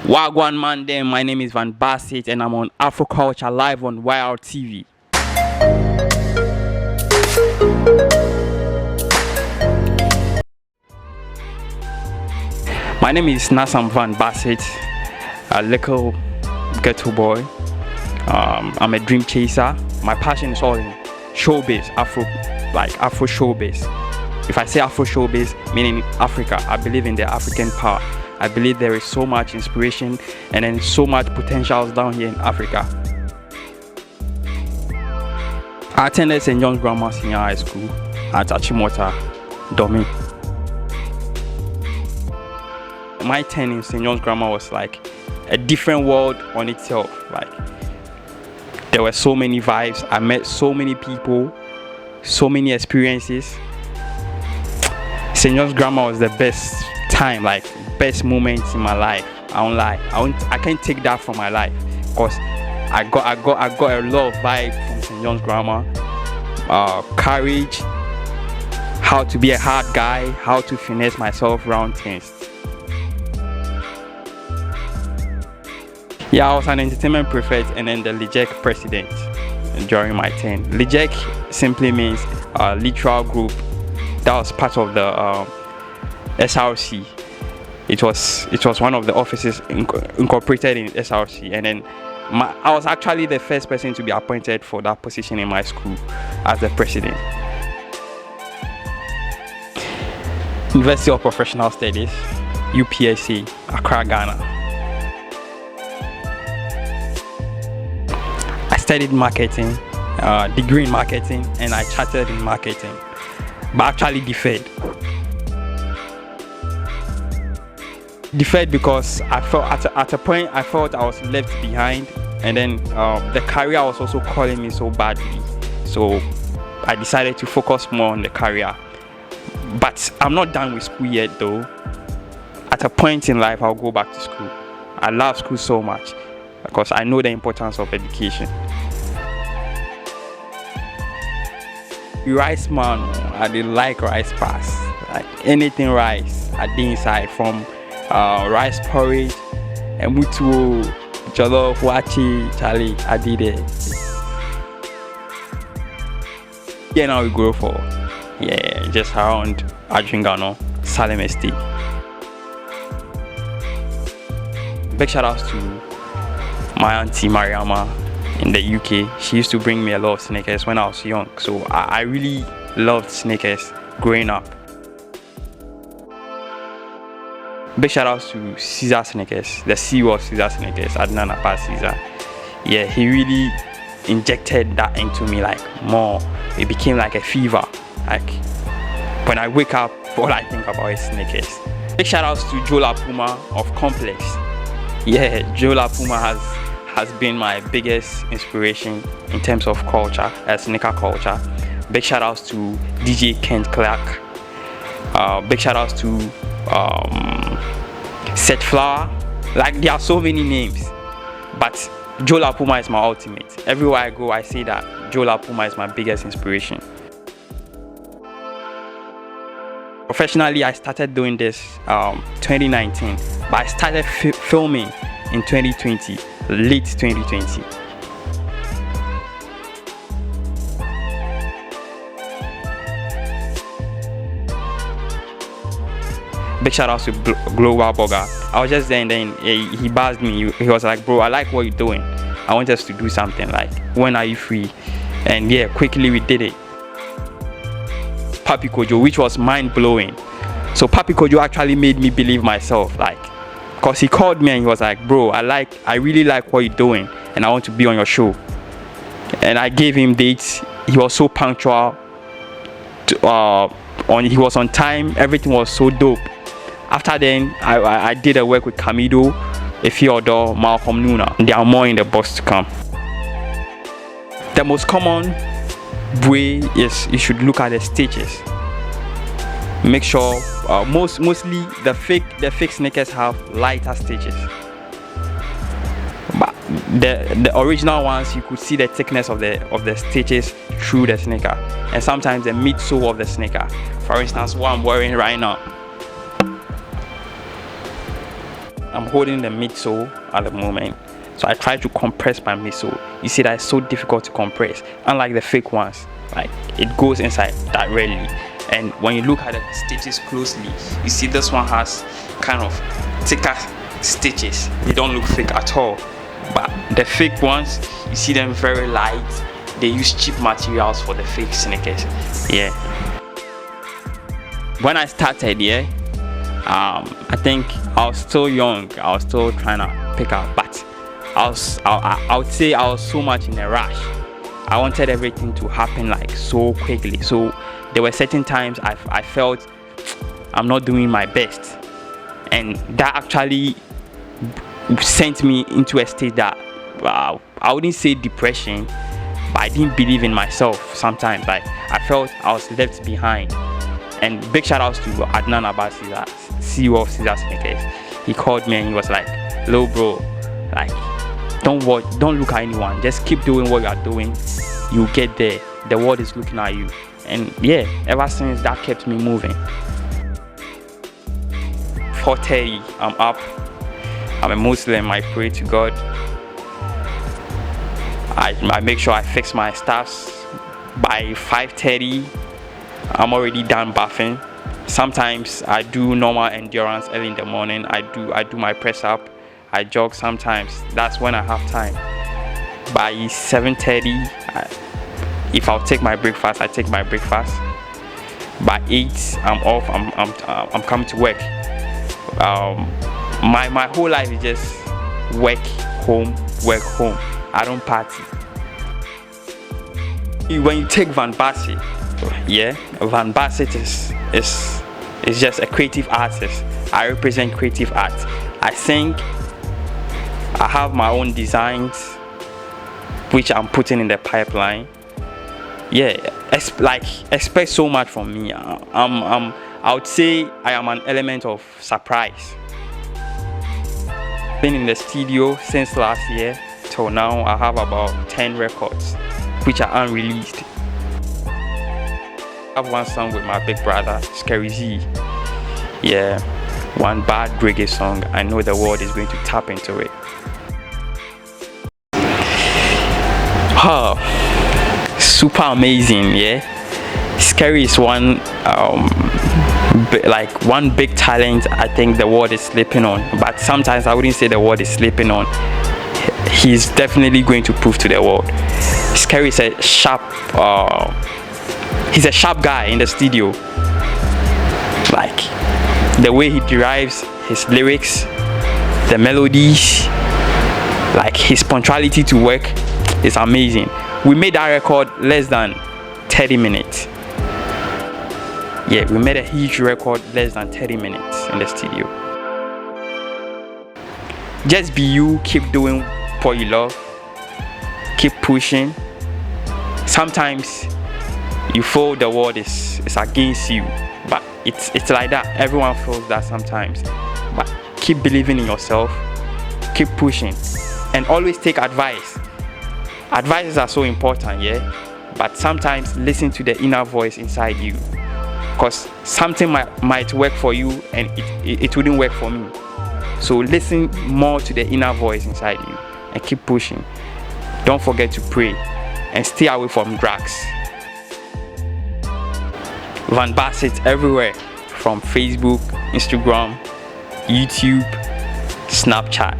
Wagwan man them, my name is Basit and I'm on Afroculture live on YRTV. My name is Nasam Van Basit, a little ghetto boy. I'm a dream chaser. My passion is all in showbiz, Afro showbiz. If I say Afro showbiz, meaning Africa, I believe in the African power. I believe there is so much inspiration and then so much potentials down here in Africa. I attended St. John's Grammar Senior High School at Achimota, Domi. My time in St. John's Grammar was like a different world on itself. Like, there were so many vibes. I met so many people, so many experiences. St. John's Grammar was the best time, like best moments in my life. I won't lie. I can't take that from my life because I got a lot of vibe from St. John's Grammar. Courage, how to be a hard guy, how to finesse myself around things. Yeah, I was an entertainment prefect and then the LIJEC president during my time. LIJEC simply means literal group. That was part of the SRC. It was one of the offices incorporated in SRC, and then I was actually the first person to be appointed for that position in my school as the president. University of Professional Studies, UPSC, Accra, Ghana. I studied marketing, degree in marketing, and I chartered in marketing, but actually deferred. Deferred because I felt at a point I felt I was left behind, and then the career was also calling me so badly. So I decided to focus more on the career. But I'm not done with school yet though. At a point in life, I'll go back to school. I love school so much because I know the importance of education. Rice man, I didn't like rice pass. Like anything rice, I did inside from rice porridge and mutu, jollof, wachi, Charlie, I did it. Yeah, now we go for just around Adringano, Salem Estate. Big shout outs to my auntie Mariama in the UK. She used to bring me a lot of sneakers when I was young, so I really loved sneakers growing up. Big shout outs to Caesar Sneakers, the CEO of Caesar Sneakers, Adnan Apa Caesar. Yeah, he really injected that into me like more. It became like a fever. Like when I wake up, all I think about is sneakers. Big shout outs to Joe La Puma of Complex. Yeah, Joe La Puma has been my biggest inspiration in terms of culture, sneaker culture. Big shout outs to DJ Kent Clark. Big shout outs to Set Flower. Like there are so many names, but Joe La Puma is my ultimate. Everywhere I go, I say that Joe La Puma is my biggest inspiration. Professionally, I started doing this 2019, but I started filming in 2020, late 2020. Big shout out to Global Burger. I was just there and then he buzzed me. He was like, bro, I like what you're doing. I want us to do something. Like, when are you free? And yeah, quickly we did it. Papi Kojo, which was mind blowing. So Papi Kojo actually made me believe myself, like, cause he called me and he was like, bro, I really like what you're doing and I want to be on your show. And I gave him dates. He was so punctual. He was on time. Everything was so dope. After then, I did a work with Camido, Efiodo, Malcolm Nuna. There are more in the box to come. The most common way is you should look at the stitches. Make sure mostly the fake sneakers have lighter stitches. But the original ones, you could see the thickness of the stitches through the sneaker, and sometimes the midsole of the sneaker. For instance, what I'm wearing right now. I'm holding the midsole at the moment, so I try to compress my midsole. You see that it's so difficult to compress, unlike the fake ones. Like, it goes inside directly. And when you look at the stitches closely, you see this one has kind of thicker stitches. They don't look fake at all. But the fake ones, you see them very light. They use cheap materials for the fake sneakers. Yeah. When I started, I think I was still young. I was still trying to pick up, but I would say I was so much in a rush. I wanted everything to happen like so quickly. So there were certain times I felt I'm not doing my best, and that actually sent me into a state that I wouldn't say depression, but I didn't believe in myself. Sometimes like I felt I was left behind. And big shout outs to Adnan Basit, CEO of Caesar Sneakers. He called me and he was like, "Low bro, like don't look at anyone, just keep doing what you are doing, you get there, the world is looking at you." And yeah, ever since that kept me moving. 4:30, I'm up. I'm a Muslim, I pray to God. I make sure I fix my stuffs. By 5:30, I'm already done bathing. Sometimes I do normal endurance early in the morning. I do my press up. I jog sometimes. That's when I have time. By 7:30, if I'll take my breakfast, I take my breakfast. By 8, I'm off. I'm coming to work. My whole life is just work, home, work, home. I don't party. When you take Van Basit, Van Basit is just a creative artist. I represent creative art. I think I have my own designs which I'm putting in the pipeline. Expect so much from me. I would say I am an element of surprise. Been in the studio since last year till now. I have about 10 records which are unreleased. I have one song with my big brother, Scary Z. One bad reggae song. I know the world is going to tap into it. Super amazing, Scary is one one big talent I think the world is sleeping on. But sometimes I wouldn't say the world is sleeping on. He's definitely going to prove to the world. Scary is a sharp he's a sharp guy in the studio. Like the way he derives his lyrics, the melodies, like his punctuality to work is amazing. We made that record less than 30 minutes. We made a huge record less than 30 minutes in the studio. Just be you, keep doing what you love, keep pushing. Sometimes you feel the world is against you, but it's like that. Everyone feels that sometimes. But keep believing in yourself, keep pushing, and always take advice. Advices are so important, but sometimes listen to the inner voice inside you, because something might work for you and it wouldn't work for me. So listen more to the inner voice inside you and keep pushing. Don't forget to pray and stay away from drugs. Van Basit everywhere, from Facebook, Instagram, YouTube, Snapchat.